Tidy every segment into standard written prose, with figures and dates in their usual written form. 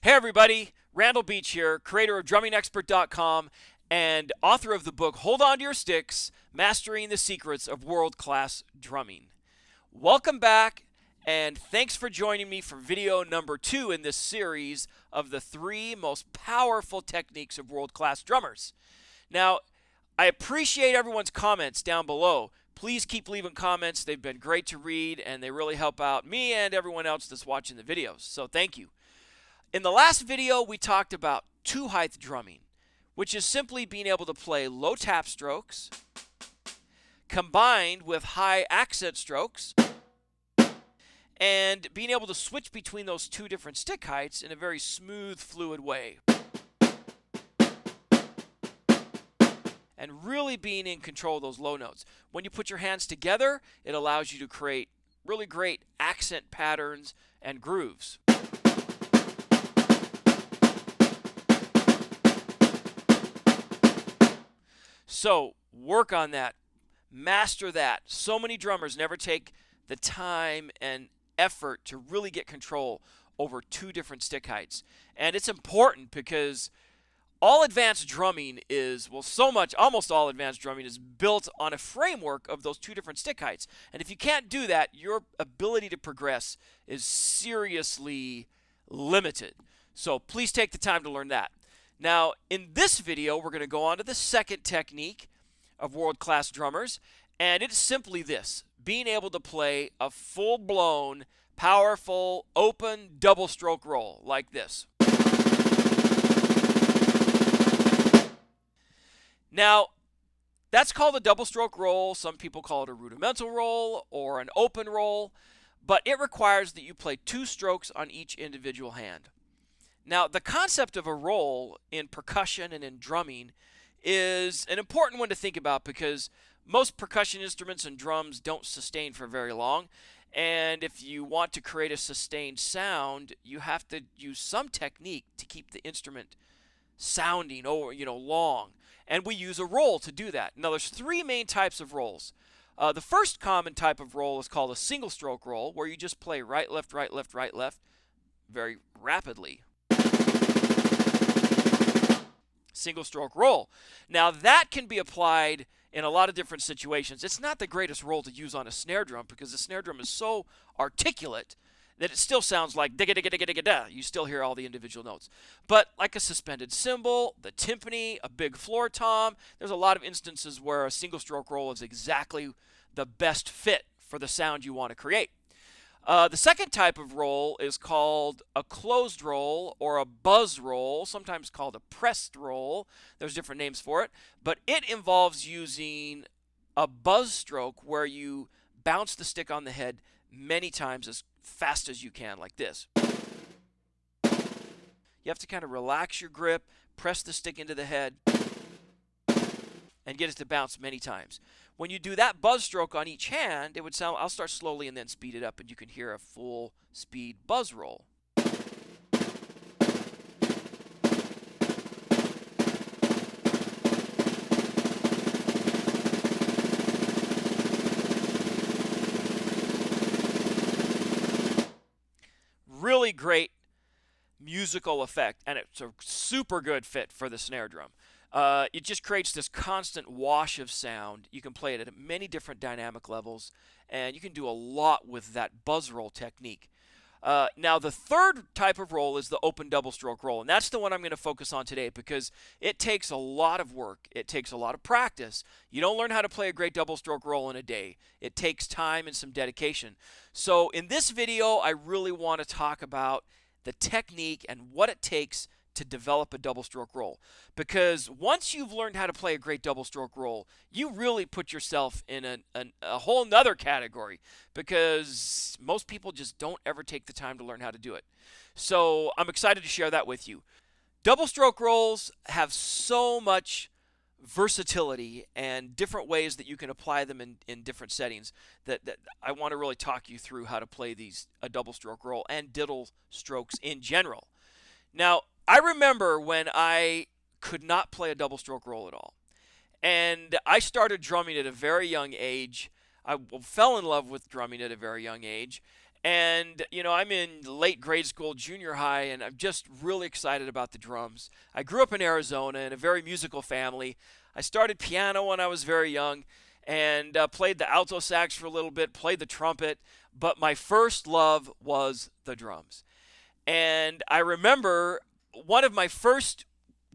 Hey everybody, Randall Beach here, creator of drummingexpert.com and author of the book Hold On to Your Sticks: Mastering the Secrets of World-Class Drumming. Welcome back and thanks for joining me for video number 2 in this series of the 3 most powerful techniques of world-class drummers. Now, I appreciate everyone's comments down below. Please keep leaving comments. They've been great to read and they really help out me and everyone else that's watching the videos. So thank you. In the last video, we talked about two-height drumming, which is simply being able to play low tap strokes combined with high accent strokes and being able to switch between those two different stick heights in a very smooth, fluid way. And really being in control of those low notes. When you put your hands together, it allows you to create really great accent patterns and grooves. So work on that, master that. So many drummers never take the time and effort to really get control over two different stick heights. And it's important because all advanced drumming is, almost all advanced drumming is built on a framework of those two different stick heights. And if you can't do that, your ability to progress is seriously limited. So please take the time to learn that. Now, in this video, we're going to go on to the second technique of world-class drummers, and it's simply this: being able to play a full-blown, powerful, open double stroke roll like this. Now, that's called a double stroke roll. Some people call it a rudimental roll or an open roll, but it requires that you play 2 strokes on each individual hand. Now, the concept of a roll in percussion and in drumming is an important one to think about because most percussion instruments and drums don't sustain for very long. And if you want to create a sustained sound, you have to use some technique to keep the instrument sounding long. And we use a roll to do that. Now, there's 3 main types of rolls. The first common type of roll is called a single stroke roll, where you just play right, left, right, left, right, left very rapidly. Single stroke roll. Now that can be applied in a lot of different situations. It's not the greatest roll to use on a snare drum because the snare drum is so articulate that it still sounds like digga digga digga digga da. You still hear all the individual notes. But like a suspended cymbal, the timpani, a big floor tom, there's a lot of instances where a single stroke roll is exactly the best fit for the sound you want to create. The second type of roll is called a closed roll or a buzz roll, sometimes called a pressed roll. There's different names for it, but it involves using a buzz stroke where you bounce the stick on the head many times as fast as you can, like this. You have to kind of relax your grip, press the stick into the head, and get it to bounce many times. When you do that buzz stroke on each hand, it would sound, I'll start slowly and then speed it up, and you can hear a full speed buzz roll. Really great musical effect, and it's a super good fit for the snare drum. It just creates this constant wash of sound. You can play it at many different dynamic levels, and you can do a lot with that buzz roll technique. Now, the third type of roll is the open double stroke roll, and that's the one I'm going to focus on today because it takes a lot of work. It takes a lot of practice. You don't learn how to play a great double stroke roll in a day. It takes time and some dedication. So in this video, I really want to talk about the technique and what it takes to develop a double stroke roll, because once you've learned how to play a great double stroke roll, you really put yourself in a whole nother category, because most people just don't ever take the time to learn how to do it. So I'm excited to share that with you. Double stroke rolls have so much versatility and different ways that you can apply them in different settings that I want to really talk you through how to play a double stroke roll and diddle strokes in general. Now, I remember when I could not play a double stroke roll at all. And I started drumming at a very young age. I fell in love with drumming at a very young age. And, I'm in late grade school, junior high, and I'm just really excited about the drums. I grew up in Arizona in a very musical family. I started piano when I was very young and played the alto sax for a little bit, played the trumpet, but my first love was the drums. And I remember one of my first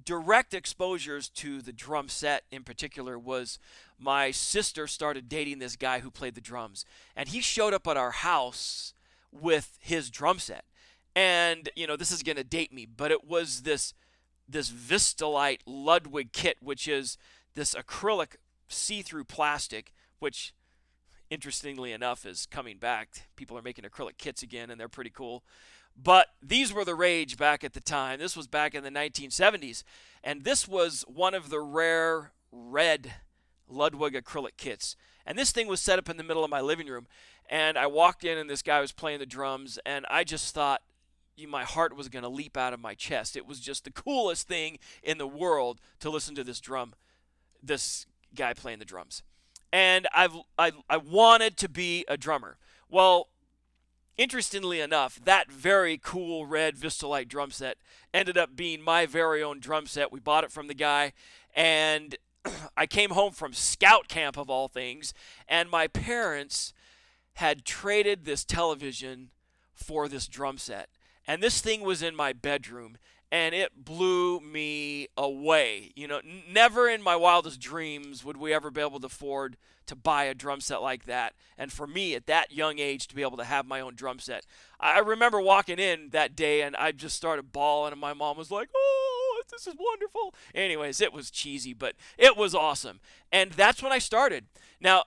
direct exposures to the drum set in particular was my sister started dating this guy who played the drums. And he showed up at our house with his drum set. And, this is going to date me, but it was this Vistalite Ludwig kit, which is this acrylic see-through plastic, which interestingly enough is coming back. People are making acrylic kits again, and they're pretty cool. But these were the rage back at the time. This was back in the 1970s. And this was one of the rare red Ludwig acrylic kits. And this thing was set up in the middle of my living room. And I walked in, and this guy was playing the drums. And I just thought my heart was going to leap out of my chest. It was just the coolest thing in the world to listen to this guy playing the drums. And I wanted to be a drummer. Well, interestingly enough, that very cool red Vistalite drum set ended up being my very own drum set. We bought it from the guy, and I came home from scout camp of all things, and my parents had traded this television for this drum set. And this thing was in my bedroom, and it blew me away. Never in my wildest dreams would we ever be able to afford to buy a drum set like that. And for me, at that young age, to be able to have my own drum set. I remember walking in that day, and I just started bawling, and my mom was like, "Oh, this is wonderful." Anyways, it was cheesy, but it was awesome. And that's when I started. Now,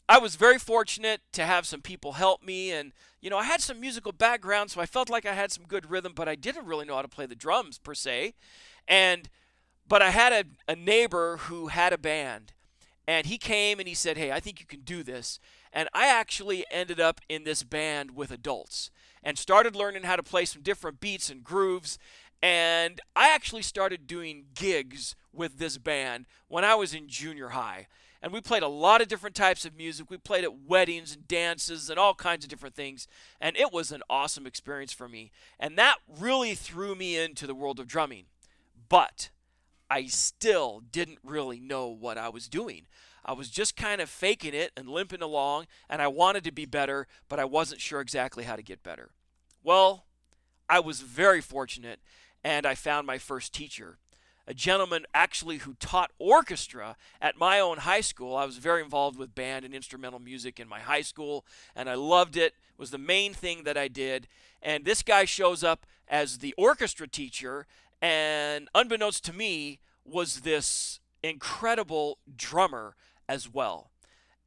I was very fortunate to have some people help me, and I had some musical background, so I felt like I had some good rhythm, but I didn't really know how to play the drums per se. But I had a neighbor who had a band, and he came and he said, "Hey, I think you can do this." And I actually ended up in this band with adults and started learning how to play some different beats and grooves. And I actually started doing gigs with this band when I was in junior high. And we played a lot of different types of music. We played at weddings and dances and all kinds of different things. And it was an awesome experience for me. And that really threw me into the world of drumming. But I still didn't really know what I was doing. I was just kind of faking it and limping along, and I wanted to be better, but I wasn't sure exactly how to get better. Well, I was very fortunate, and I found my first teacher, a gentleman actually who taught orchestra at my own high school. I was very involved with band and instrumental music in my high school, and I loved it. It was the main thing that I did. And this guy shows up as the orchestra teacher, and unbeknownst to me, was this incredible drummer as well.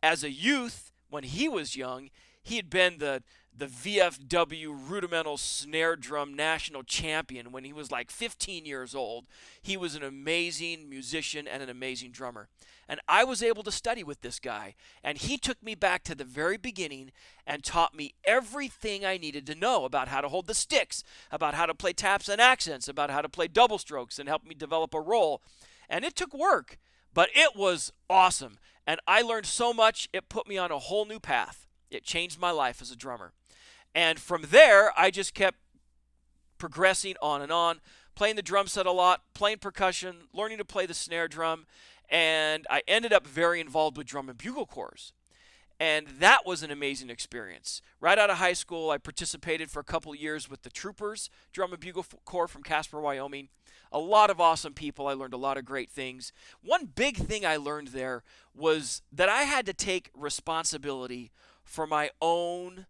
As a youth, when he was young, he had been the VFW rudimental snare drum national champion when he was like 15 years old. He was an amazing musician and an amazing drummer. And I was able to study with this guy. And he took me back to the very beginning and taught me everything I needed to know about how to hold the sticks, about how to play taps and accents, about how to play double strokes, and helped me develop a roll. And it took work, but it was awesome. And I learned so much, it put me on a whole new path. It changed my life as a drummer. And from there, I just kept progressing on, playing the drum set a lot, playing percussion, learning to play the snare drum, and I ended up very involved with drum and bugle corps. And that was an amazing experience. Right out of high school, I participated for a couple years with the Troopers Drum and Bugle Corps from Casper, Wyoming. A lot of awesome people. I learned a lot of great things. One big thing I learned there was that I had to take responsibility for my own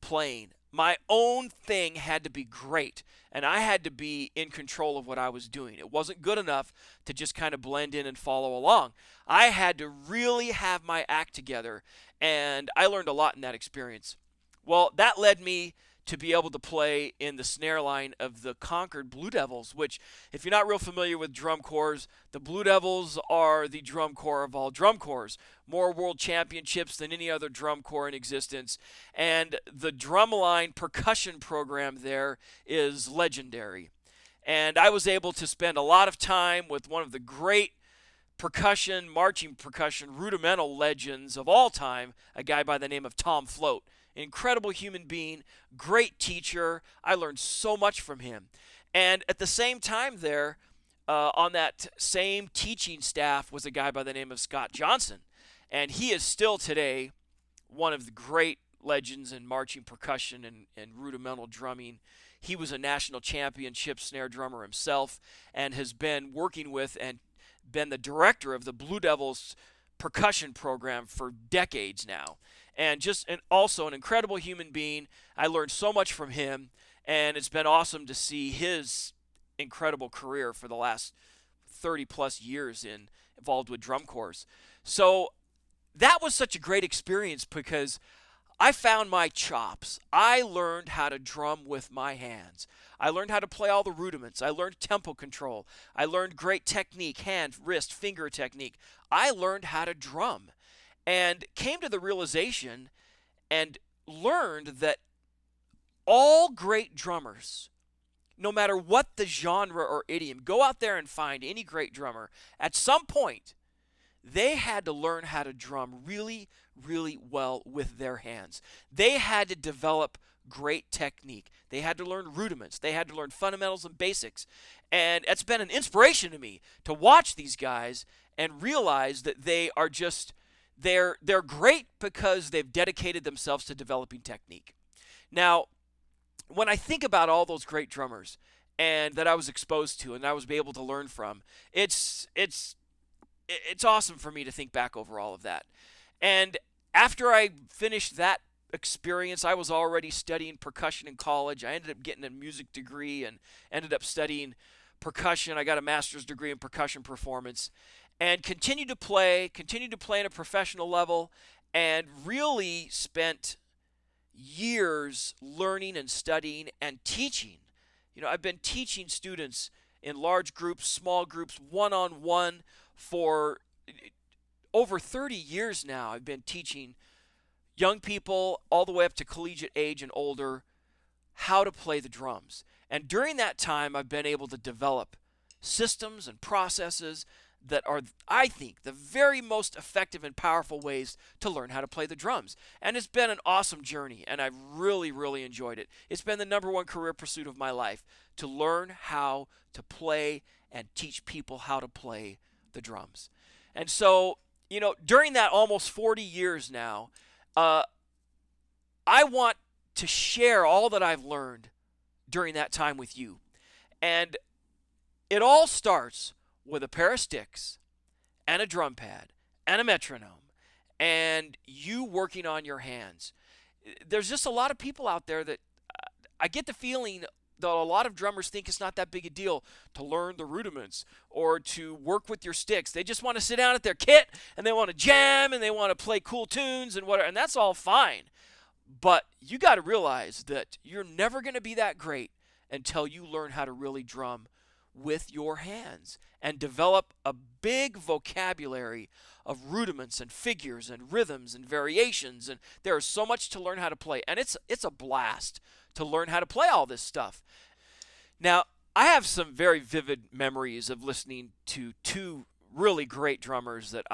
playing. My own thing had to be great, and I had to be in control of what I was doing. It wasn't good enough to just kind of blend in and follow along. I had to really have my act together, and I learned a lot in that experience. Well, that led me to be able to play in the snare line of the Concord Blue Devils, which, if you're not real familiar with drum corps, the Blue Devils are the drum corps of all drum corps. More world championships than any other drum corps in existence. And the drumline percussion program there is legendary. And I was able to spend a lot of time with one of the great marching percussion rudimental legends of all time, a guy by the name of Tom Float. incredible human being, great teacher. I learned so much from him. And at the same time, there, on that same teaching staff was a guy by the name of Scott Johnson. And he is still today one of the great legends in marching percussion and rudimental drumming. He was a national championship snare drummer himself and has been working with and been the director of the Blue Devils percussion program for decades now. And also an incredible human being. I learned so much from him, and it's been awesome to see his incredible career for the last 30 plus years involved with drum corps. So that was such a great experience because I found my chops. I learned how to drum with my hands. I learned how to play all the rudiments. I learned tempo control. I learned great technique, hand, wrist, finger technique. I learned how to drum and came to the realization and learned that all great drummers, no matter what the genre or idiom, go out there and find any great drummer. At some point, they had to learn how to drum really, really well with their hands. They had to develop great technique. They had to learn rudiments. They had to learn fundamentals and basics. And it's been an inspiration to me to watch these guys and realize that they are just, they're great because they've dedicated themselves to developing technique. Now, when I think about all those great drummers and that I was exposed to and I was able to learn from, it's awesome for me to think back over all of that. And after I finished that experience, I was already studying percussion in college. I ended up getting a music degree and ended up studying percussion. I got a master's degree in percussion performance and continued to play at a professional level, and really spent years learning and studying and teaching. I've been teaching students in large groups, small groups, one-on-one for over 30 years now. I've been teaching young people all the way up to collegiate age and older how to play the drums. And during that time, I've been able to develop systems and processes that are, I think, the very most effective and powerful ways to learn how to play the drums. And it's been an awesome journey, and I've really, really enjoyed it. It's been the number one career pursuit of my life, to learn how to play and teach people how to play the drums. And so, during that almost 40 years now, I want to share all that I've learned during that time with you. And it all starts with a pair of sticks and a drum pad and a metronome and you working on your hands. There's just a lot of people out there that I get the feeling that a lot of drummers think it's not that big a deal to learn the rudiments or to work with your sticks. They just want to sit down at their kit and they want to jam and they want to play cool tunes and whatever, and that's all fine. But you got to realize that you're never going to be that great until you learn how to really drum with your hands and develop a big vocabulary of rudiments and figures and rhythms and variations. And there is so much to learn how to play, and it's a blast to learn how to play all this stuff. Now, I have some very vivid memories of listening to two really great drummers that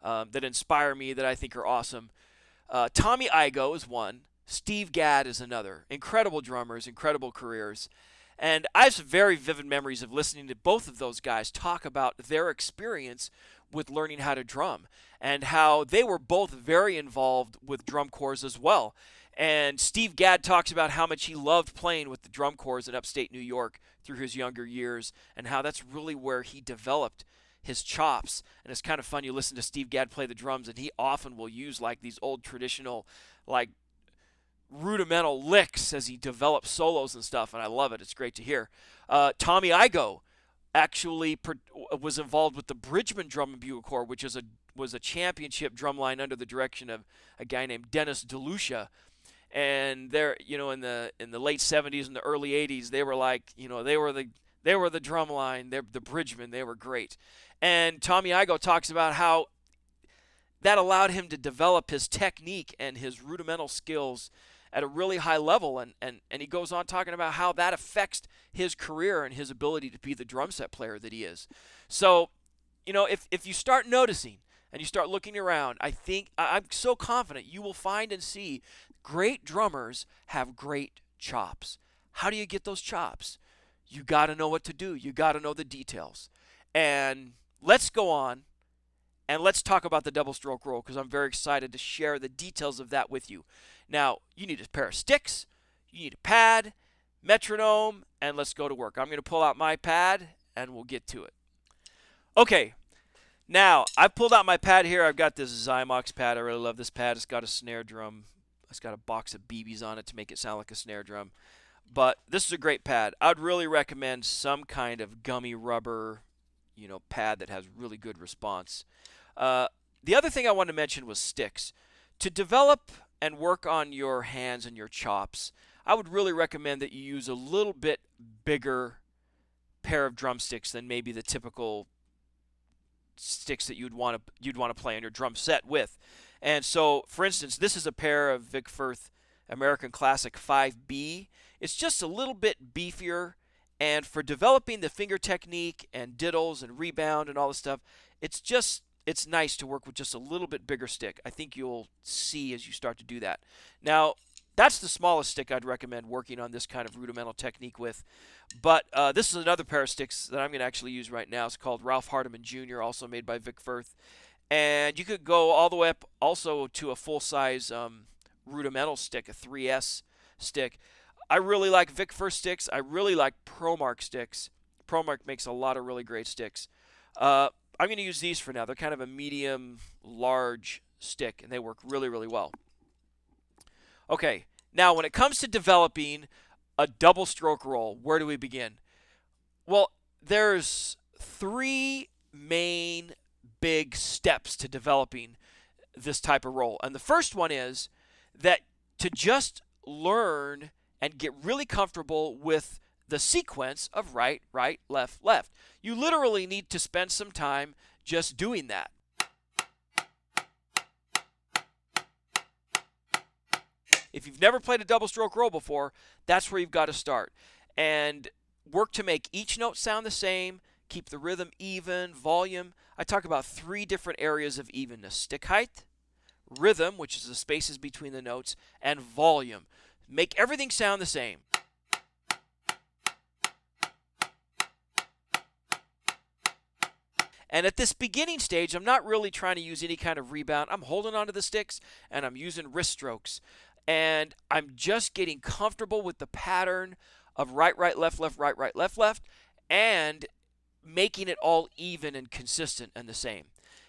that inspire me, that I think are awesome. Tommy Igoe is one. Steve Gadd is another. Incredible drummers, incredible careers. And I have some very vivid memories of listening to both of those guys talk about their experience with learning how to drum and how they were both very involved with drum corps as well. And Steve Gadd talks about how much he loved playing with the drum corps in upstate New York through his younger years and how that's really where he developed his chops. And it's kind of fun. You listen to Steve Gadd play the drums, and he often will use like these old traditional, like rudimental licks as he develops solos and stuff, and I love it. It's great to hear. Tommy Igoe actually was involved with the Bridgman Drum and Bugle Corps, which was a championship drumline under the direction of a guy named Dennis DeLucia. And they're, in the late 70s and the early 80s, they were like, they were the drum line. They're the Bridgman. They were great. And Tommy Igoe talks about how that allowed him to develop his technique and his rudimental skills at a really high level, and he goes on talking about how that affects his career and his ability to be the drum set player that he is. So, if you start noticing and you start looking around, I think I'm so confident you will find and see Great drummers have great chops. How do you get those chops? You got to know what to do. You got to know the details. And let's go on and let's talk about the double stroke roll because I'm very excited to share the details of that with you. Now, you need a pair of sticks, you need a pad, metronome, and let's go to work. I'm going to pull out my pad and we'll get to it. Okay, now I've pulled out my pad here. I've got this Zymox pad. I really love this pad. It's got a snare drum. It's got a box of BBs on it to make it sound like a snare drum. But this is a great pad. I'd really recommend some kind of gummy rubber, pad that has really good response. The other thing I wanted to mention was sticks. To develop and work on your hands and your chops, I would really recommend that you use a little bit bigger pair of drumsticks than maybe the typical sticks that you'd want to play on your drum set with. And so, for instance, this is a pair of Vic Firth American Classic 5B. It's just a little bit beefier, and for developing the finger technique and diddles and rebound and all this stuff, it's nice to work with just a little bit bigger stick. I think you'll see as you start to do that. Now, that's the smallest stick I'd recommend working on this kind of rudimental technique with. But this is another pair of sticks that I'm going to actually use right now. It's called Ralph Hardiman Jr., also made by Vic Firth. And you could go all the way up also to a full-size rudimental stick, a 3S stick. I really like Vic Firth sticks. I really like ProMark sticks. ProMark makes a lot of really great sticks. I'm going to use these for now. They're kind of a medium, large stick, and they work really, really well. Okay, now when it comes to developing a double stroke roll, where do we begin? Well, there's 3 main big steps to developing this type of roll. And the first one is that to just learn and get really comfortable with the sequence of right, right, left, left. You literally need to spend some time just doing that. If you've never played a double stroke roll before, that's where you've got to start. And work to make each note sound the same, keep the rhythm even, volume. I talk about 3 different areas of evenness: stick height, rhythm, which is the spaces between the notes, and volume. Make everything sound the same. And at this beginning stage, I'm not really trying to use any kind of rebound. I'm holding onto the sticks and I'm using wrist strokes. And I'm just getting comfortable with the pattern of right, right, left, left, right, right, left, left, and making it all even and consistent and the same.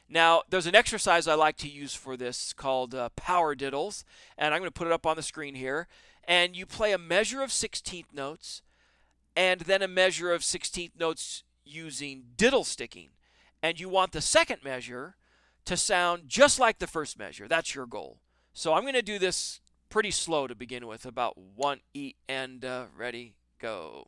Now, there's an exercise I like to use for this called power diddles, and I'm going to put it up on the screen here. And you play a measure of 16th notes and then a measure of 16th notes using diddle sticking. And you want the second measure to sound just like the first measure. That's your goal. So I'm going to do this pretty slow to begin with, about 1 E and ready, go.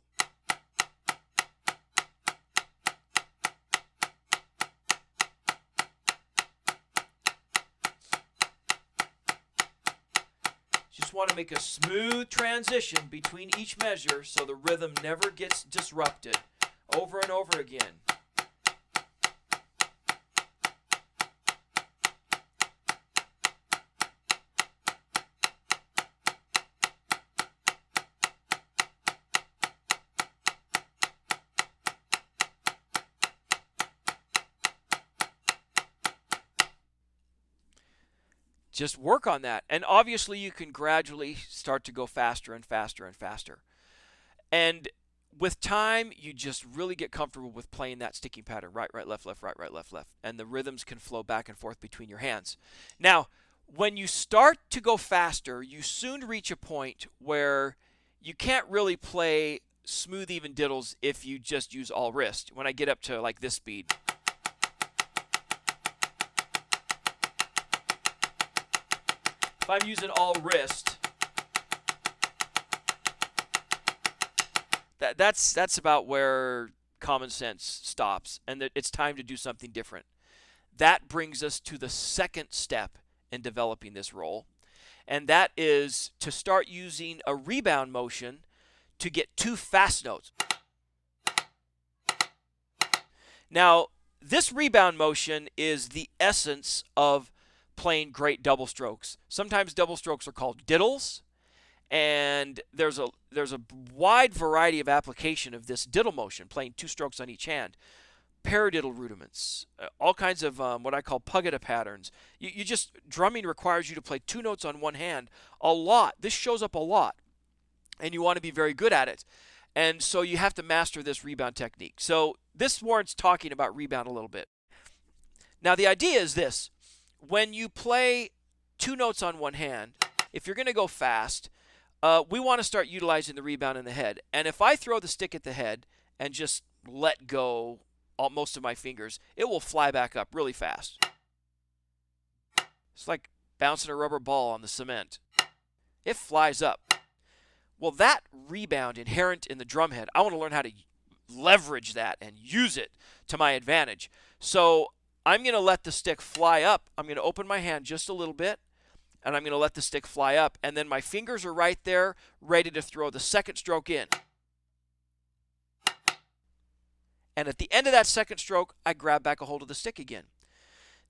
Just want to make a smooth transition between each measure so the rhythm never gets disrupted. Over and over again. Just work on that. And obviously you can gradually start to go faster and faster and faster. And with time, you just really get comfortable with playing that sticking pattern. Right, right, left, left, right, right, left, left. And the rhythms can flow back and forth between your hands. Now, when you start to go faster, you soon reach a point where you can't really play smooth, even diddles if you just use all wrist. When I get up to like this speed. If I'm using all wrist, that's about where common sense stops, and that it's time to do something different. That brings us to the second step in developing this roll, and that is to start using a rebound motion to get 2 fast notes. Now, this rebound motion is the essence of playing great double strokes. Sometimes double strokes are called diddles, and there's a wide variety of application of this diddle motion, playing 2 strokes on each hand. Paradiddle rudiments, all kinds of what I call pugada patterns. You just, drumming requires you to play 2 notes on one hand a lot. This shows up a lot, and you want to be very good at it. And so you have to master this rebound technique. So this warrants talking about rebound a little bit. Now the idea is this: when you play 2 notes on one hand, if you're going to go fast, we want to start utilizing the rebound in the head. And if I throw the stick at the head and just let go most of my fingers, it will fly back up really fast. It's like bouncing a rubber ball on the cement. It flies up. Well, that rebound inherent in the drum head, I want to learn how to leverage that and use it to my advantage. So I'm going to let the stick fly up. I'm going to open my hand just a little bit, and I'm going to let the stick fly up. And then my fingers are right there, ready to throw the second stroke in. And at the end of that second stroke, I grab back a hold of the stick again.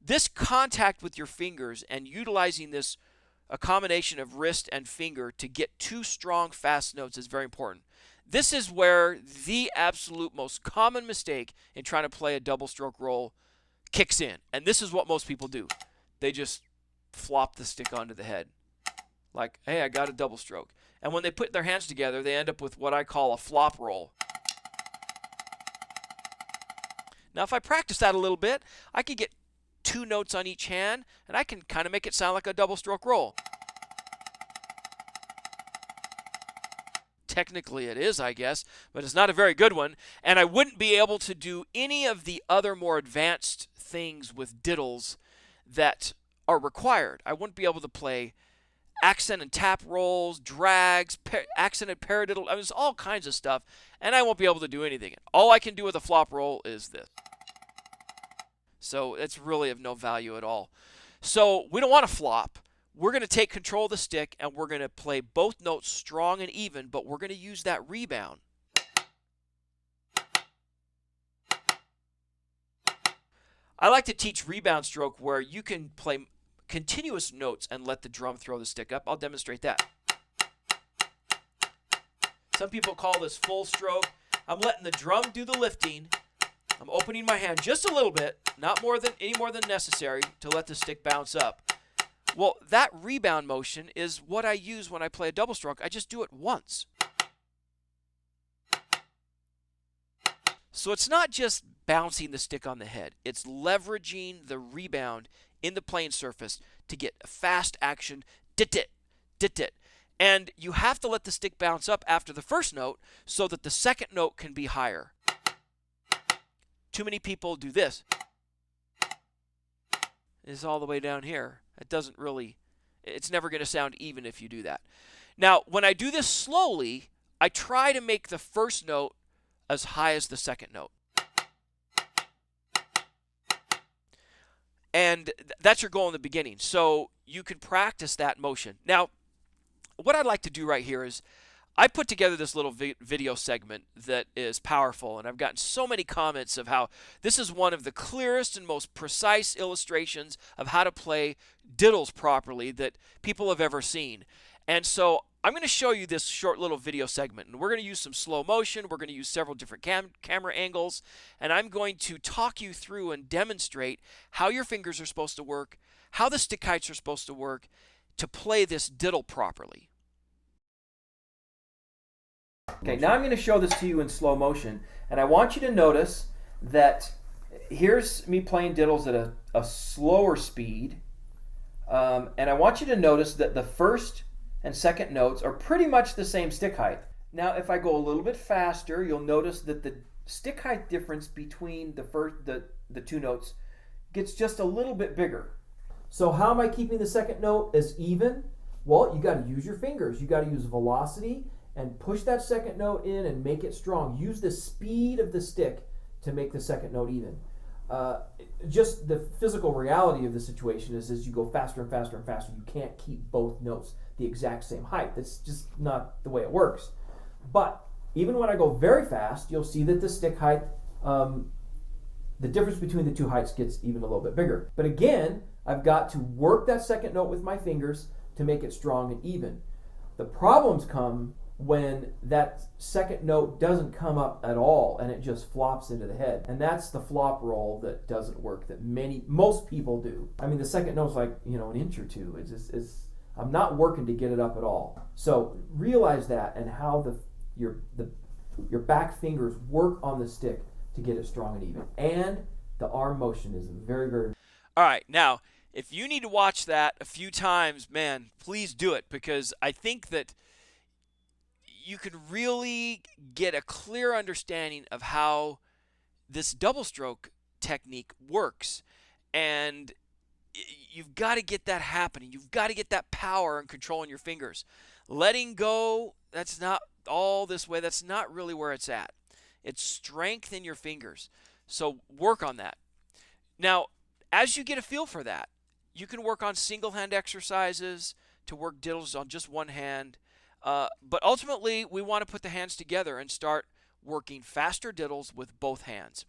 This contact with your fingers and utilizing this, a combination of wrist and finger to get 2 strong, fast notes is very important. This is where the absolute most common mistake in trying to play a double stroke roll kicks in. And this is what most people do. They just flop the stick onto the head. Like, hey, I got a double stroke. And when they put their hands together, they end up with what I call a flop roll. Now, if I practice that a little bit, I could get 2 notes on each hand, and I can kind of make it sound like a double stroke roll. Technically it is, I guess, but it's not a very good one, and I wouldn't be able to do any of the other more advanced things with diddles that are required. I wouldn't be able to play accent and tap rolls, drags, accented paradiddle. I mean, there's all kinds of stuff, and I won't be able to do anything. All I can do with a flop roll is this. So it's really of no value at all. So we don't want to flop. We're going to take control of the stick, and we're going to play both notes strong and even, but we're going to use that rebound. I like to teach rebound stroke where you can play continuous notes and let the drum throw the stick up. I'll demonstrate that. Some people call this full stroke. I'm letting the drum do the lifting. I'm opening my hand just a little bit, not more than any more than necessary to let the stick bounce up. Well, that rebound motion is what I use when I play a double stroke. I just do it once. So it's not just bouncing the stick on the head. It's leveraging the rebound in the playing surface to get fast action, dit-dit, dit-dit. And you have to let the stick bounce up after the first note so that the second note can be higher. Too many people do this. It's all the way down here. It doesn't really, it's never going to sound even if you do that. Now, when I do this slowly, I try to make the first note as high as the second note. And that's your goal in the beginning. So you can practice that motion. Now, what I'd like to do right here is I put together this little video segment that is powerful, and I've gotten so many comments of how this is one of the clearest and most precise illustrations of how to play diddles properly that people have ever seen. And so I'm going to show you this short little video segment, and we're going to use some slow motion. We're going to use several different camera angles, and I'm going to talk you through and demonstrate how your fingers are supposed to work, how the stick heights are supposed to work to play this diddle properly. Okay, now I'm going to show this to you in slow motion, and I want you to notice that here's me playing diddles at a slower speed, and I want you to notice that the first and second notes are pretty much the same stick height. Now, if I go a little bit faster, you'll notice that the stick height difference between the 2 notes gets just a little bit bigger. So how am I keeping the second note as even? Well, you got to use your fingers. You got to use velocity and push that second note in and make it strong. Use the speed of the stick to make the second note even. Just the physical reality of the situation is as you go faster and faster and faster, you can't keep both notes the exact same height. That's just not the way it works. But even when I go very fast, you'll see that the stick height, the difference between the 2 heights gets even a little bit bigger. But again, I've got to work that second note with my fingers to make it strong and even. The problems come when that second note doesn't come up at all and it just flops into the head. And that's the flop roll that doesn't work, that most people do. I mean, the second note's like, an inch or two. I'm not working to get it up at all. So realize that, and how your back fingers work on the stick to get it strong and even. And the arm motion is very, very. All right, now, if you need to watch that a few times, man, please do it, because I think that you could really get a clear understanding of how this double stroke technique works. And you've got to get that happening. You've got to get that power and control in your fingers. Letting go, that's not all this way. That's not really where it's at. It's strength in your fingers. So work on that. Now, as you get a feel for that, you can work on single hand exercises to work diddles on just one hand. But ultimately, we want to put the hands together and start working faster diddles with both hands.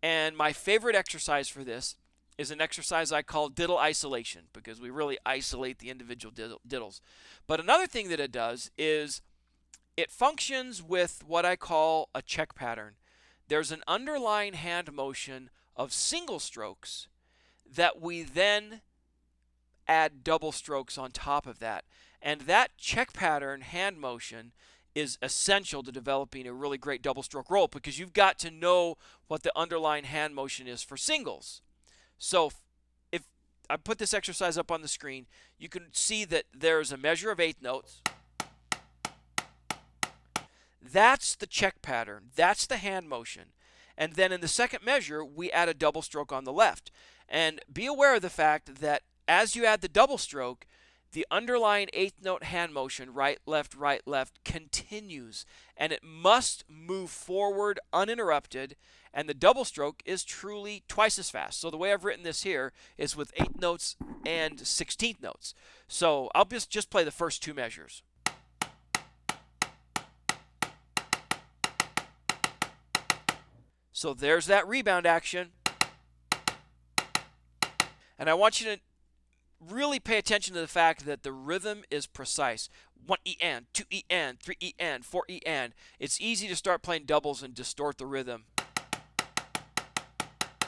And my favorite exercise for this is an exercise I call diddle isolation, because we really isolate the individual diddles. But another thing that it does is it functions with what I call a check pattern. There's an underlying hand motion of single strokes that we then add double strokes on top of that. And that check pattern hand motion is essential to developing a really great double stroke roll, because you've got to know what the underlying hand motion is for singles. So if I put this exercise up on the screen, you can see that there's a measure of eighth notes. That's the check pattern. That's the hand motion. And then in the second measure, we add a double stroke on the left. And be aware of the fact that as you add the double stroke, the underlying eighth note hand motion, right, left, continues. And it must move forward uninterrupted. And the double stroke is truly twice as fast. So the way I've written this here is with eighth notes and 16th notes. So I'll just play the first two measures. So there's that rebound action. And I want you to really pay attention to the fact that the rhythm is precise. 1 E and, 2 E and, 3 E and, 4 E and. It's easy to start playing doubles and distort the rhythm.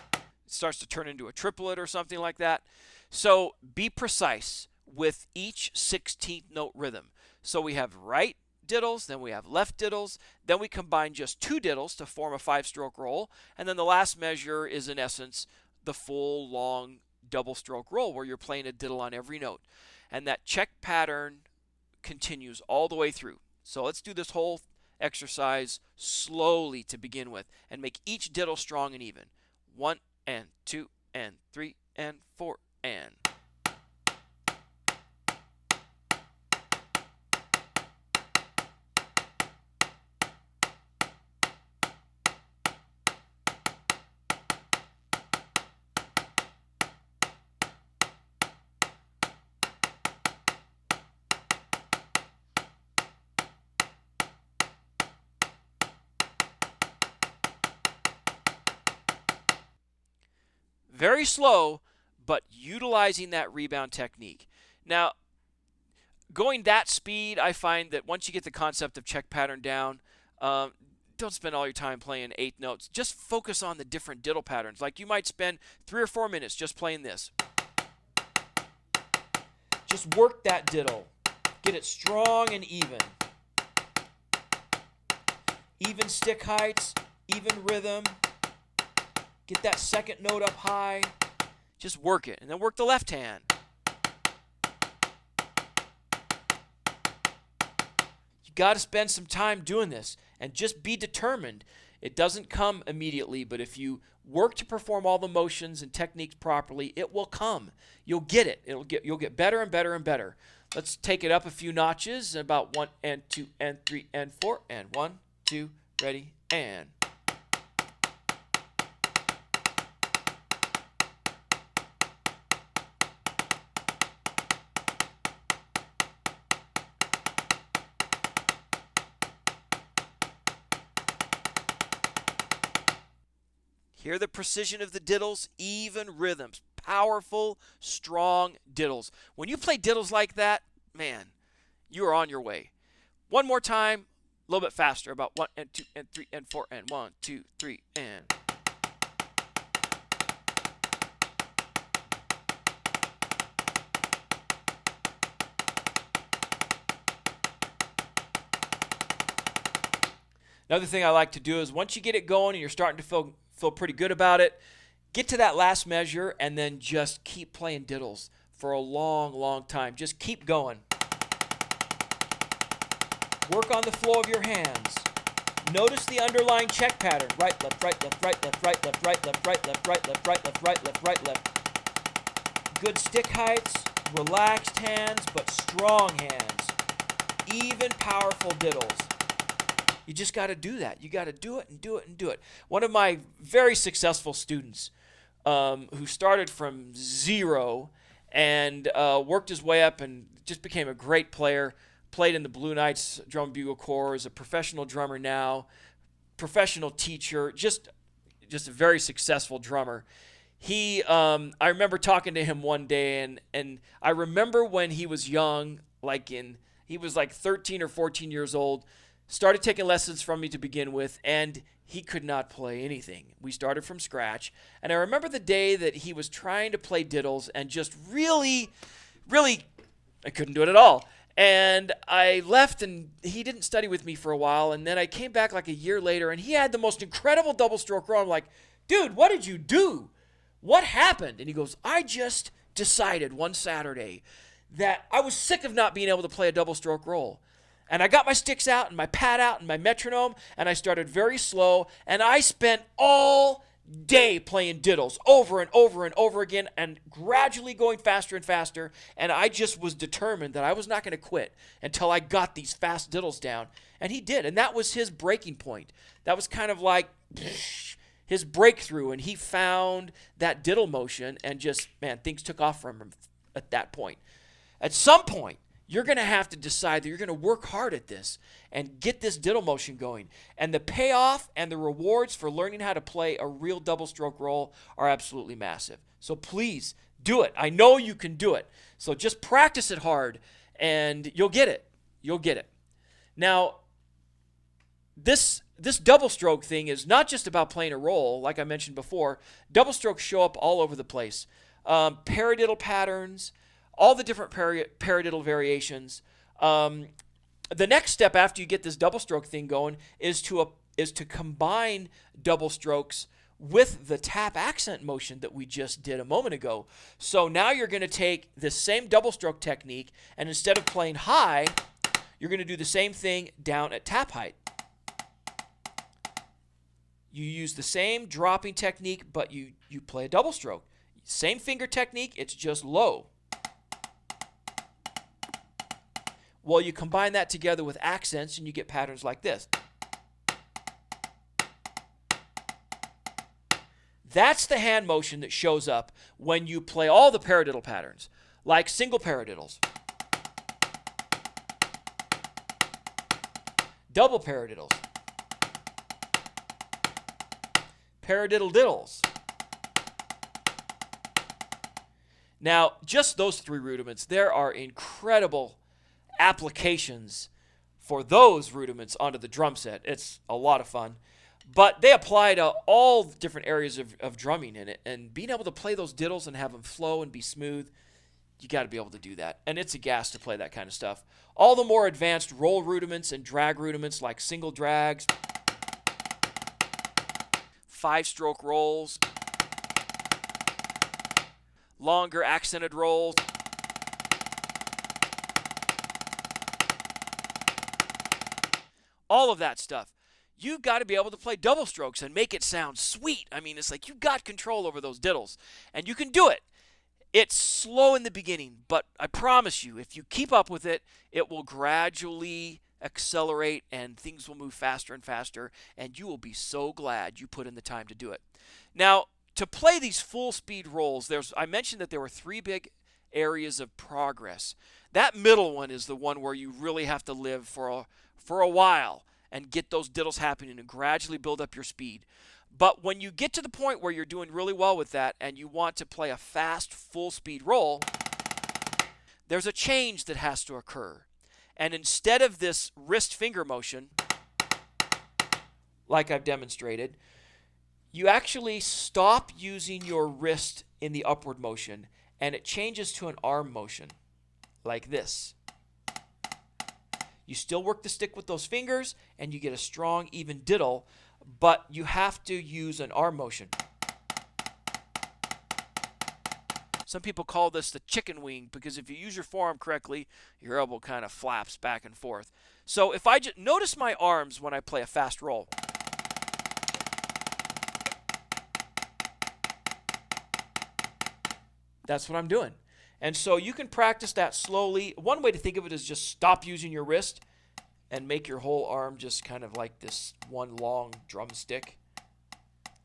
It starts to turn into a triplet or something like that. So be precise with each 16th note rhythm. So we have right diddles, then we have left diddles, then we combine just two diddles to form a 5-stroke roll, and then the last measure is in essence the full long double stroke roll where you're playing a diddle on every note. And that check pattern continues all the way through. So let's do this whole exercise slowly to begin with and make each diddle strong and even. 1 and 2 and 3 and 4 and. Very slow, but utilizing that rebound technique. Now, going that speed, I find that once you get the concept of check pattern down, don't spend all your time playing 8 notes. Just focus on the different diddle patterns. Like you might spend 3 or 4 minutes just playing this. Just work that diddle. Get it strong and even. Even stick heights, even rhythm. Get that second note up high. Just work it. And then work the left hand. You got to spend some time doing this. And just be determined. It doesn't come immediately, but if you work to perform all the motions and techniques properly, it will come. You'll get it. You'll get better and better and better. Let's take it up a few notches. About 1 and 2 and 3 and 4. And 1, 2, ready, and. Hear the precision of the diddles, even rhythms, powerful, strong diddles. When you play diddles like that, man, you are on your way. One more time, a little bit faster, about 1 and 2 and 3 and 4 and 1, 2, 3 and. Another thing I like to do is once you get it going and you're starting to feel pretty good about it, get to that last measure and then just keep playing diddles for a long, long time. Just keep going. Work on the flow of your hands. Notice the underlying check pattern. Right, left, right, left, right, left, right, left, right, left, right, left, right, left, right, left, right, left, right, left. Good stick heights, relaxed hands, but strong hands. Even powerful diddles. You just got to do that. You got to do it and do it and do it. One of my very successful students who started from zero and worked his way up and just became a great player, played in the Blue Knights Drum Bugle Corps, is a professional drummer now, professional teacher, just a very successful drummer. I remember talking to him one day, and I remember when he was young, he was like 13 or 14 years old, started taking lessons from me to begin with, and he could not play anything. We started from scratch, and I remember the day that he was trying to play diddles and just really, I couldn't do it at all. And I left, and he didn't study with me for a while, and then I came back like a year later, and he had the most incredible double stroke roll. I'm like, dude, what did you do? What happened? And he goes, I just decided one Saturday that I was sick of not being able to play a double stroke roll. And I got my sticks out and my pad out and my metronome, and I started very slow, and I spent all day playing diddles over and over and over again and gradually going faster and faster, and I just was determined that I was not going to quit until I got these fast diddles down. And he did, and that was his breaking point. That was kind of like his breakthrough, and he found that diddle motion, and just, man, things took off from him at that point. At some point, you're going to have to decide that you're going to work hard at this and get this diddle motion going. And the payoff and the rewards for learning how to play a real double stroke roll are absolutely massive. So please do it. I know you can do it. So just practice it hard and you'll get it. You'll get it. Now, this double stroke thing is not just about playing a roll. Like I mentioned before, double strokes show up all over the place. Paradiddle patterns, all the different paradiddle variations. The next step after you get this double stroke thing going is to combine double strokes with the tap accent motion that we just did a moment ago. So now you're going to take this same double stroke technique, and instead of playing high, you're going to do the same thing down at tap height. You use the same dropping technique, but you play a double stroke. Same finger technique, it's just low. Well, you combine that together with accents and you get patterns like this. That's the hand motion that shows up when you play all the paradiddle patterns, like single paradiddles, double paradiddles, paradiddle diddles. Now, just those three rudiments, there are incredible applications for those rudiments onto the drum set. It's a lot of fun. But they apply to all different areas of drumming in it. And being able to play those diddles and have them flow and be smooth, you got to be able to do that. And it's a gas to play that kind of stuff. All the more advanced roll rudiments and drag rudiments like single drags, 5-stroke rolls, longer accented rolls, all of that stuff. You've got to be able to play double strokes and make it sound sweet. I mean, it's like you've got control over those diddles, and you can do it. It's slow in the beginning, but I promise you, if you keep up with it, it will gradually accelerate and things will move faster and faster, and you will be so glad you put in the time to do it. Now, to play these full speed rolls, I mentioned that there were 3 big areas of progress. That middle one is the one where you really have to live for a while and get those diddles happening and gradually build up your speed. But when you get to the point where you're doing really well with that and you want to play a fast, full speed roll, there's a change that has to occur. And instead of this wrist finger motion, like I've demonstrated, you actually stop using your wrist in the upward motion and it changes to an arm motion like this. You still work the stick with those fingers and you get a strong, even diddle, but you have to use an arm motion. Some people call this the chicken wing because if you use your forearm correctly, your elbow kind of flaps back and forth. So if I just notice my arms when I play a fast roll. That's what I'm doing. And so you can practice that slowly. One way to think of it is just stop using your wrist and make your whole arm just kind of like this one long drumstick,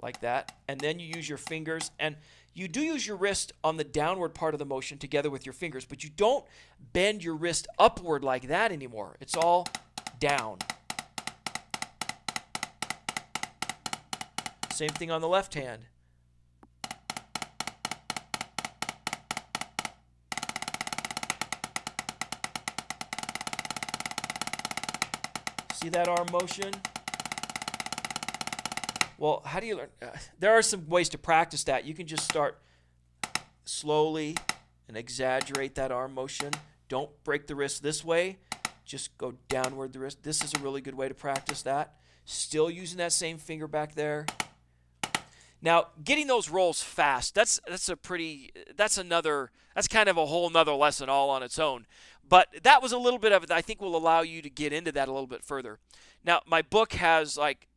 like that. And then you use your fingers. And you do use your wrist on the downward part of the motion together with your fingers, but you don't bend your wrist upward like that anymore. It's all down. Same thing on the left hand. See that arm motion? Well, how do you learn? There are some ways to practice that. You can just start slowly and exaggerate that arm motion. Don't break the wrist this way. Just go downward the wrist. This is a really good way to practice that. Still using that same finger back there. Now, getting those rolls fast, that's kind of a whole nother lesson all on its own. But that was a little bit of it that I think will allow you to get into that a little bit further. Now, my book has like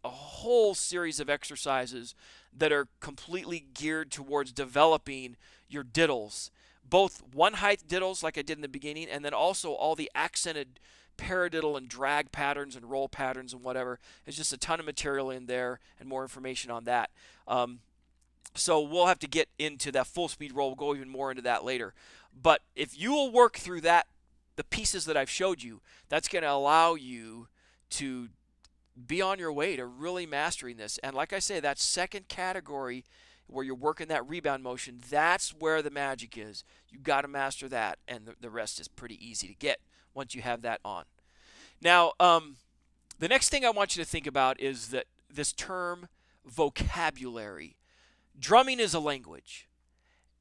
a whole series of exercises that are completely geared towards developing your diddles. Both one-height diddles like I did in the beginning, and then also all the accented paradiddle and drag patterns and roll patterns and whatever. There's just a ton of material in there and more information on that. So we'll have to get into that full speed roll. We'll go even more into that later. But if you will work through that, the pieces that I've showed you, that's going to allow you to be on your way to really mastering this. And like I say, that second category where you're working that rebound motion, that's where the magic is. You've got to master that, and the rest is pretty easy to get once you have that on. Now, the next thing I want you to think about is that this term vocabulary. Drumming is a language,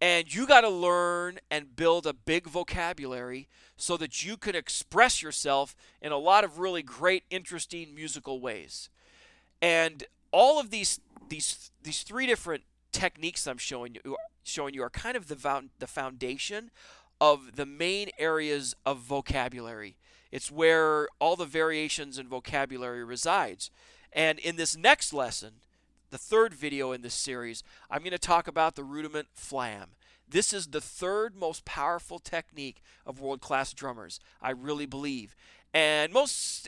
and you got to learn and build a big vocabulary so that you can express yourself in a lot of really great, interesting musical ways. And all of these three different techniques I'm showing you are kind of the foundation of the main areas of vocabulary. It's where all the variations in vocabulary resides. And in this next lesson, the third video in this series, I'm going to talk about the rudiment flam. This is the third most powerful technique of world-class drummers, I really believe. And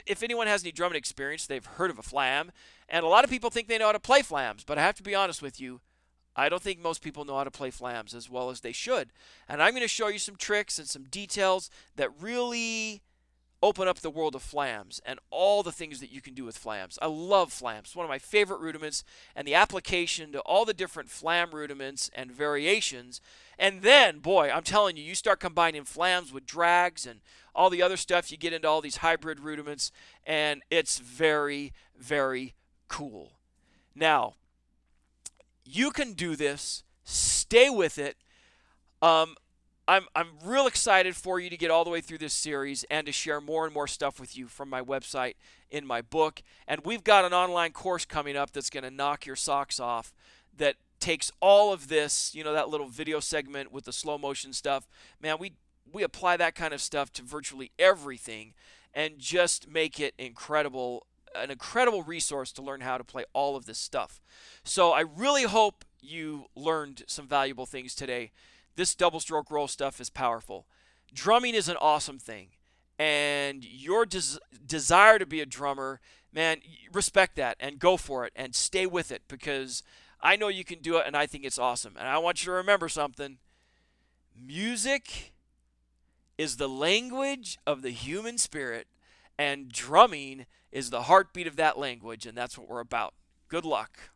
if anyone has any drumming experience, they've heard of a flam. And a lot of people think they know how to play flams, but I have to be honest with you, I don't think most people know how to play flams as well as they should. And I'm going to show you some tricks and some details that really open up the world of flams and all the things that you can do with flams. I love flams. It's one of my favorite rudiments, and the application to all the different flam rudiments and variations. And then, boy, I'm telling you, you start combining flams with drags and all the other stuff, you get into all these hybrid rudiments, and it's very, very cool. Now, you can do this. Stay with it. I'm real excited for you to get all the way through this series and to share more and more stuff with you from my website in my book. And we've got an online course coming up that's going to knock your socks off that takes all of this, that little video segment with the slow motion stuff. Man, we apply that kind of stuff to virtually everything and just make it an incredible resource to learn how to play all of this stuff. So I really hope you learned some valuable things today. This double stroke roll stuff is powerful. Drumming is an awesome thing. And your desire to be a drummer, man, respect that and go for it and stay with it because I know you can do it and I think it's awesome. And I want you to remember something. Music is the language of the human spirit, and drumming is the heartbeat of that language, and that's what we're about. Good luck.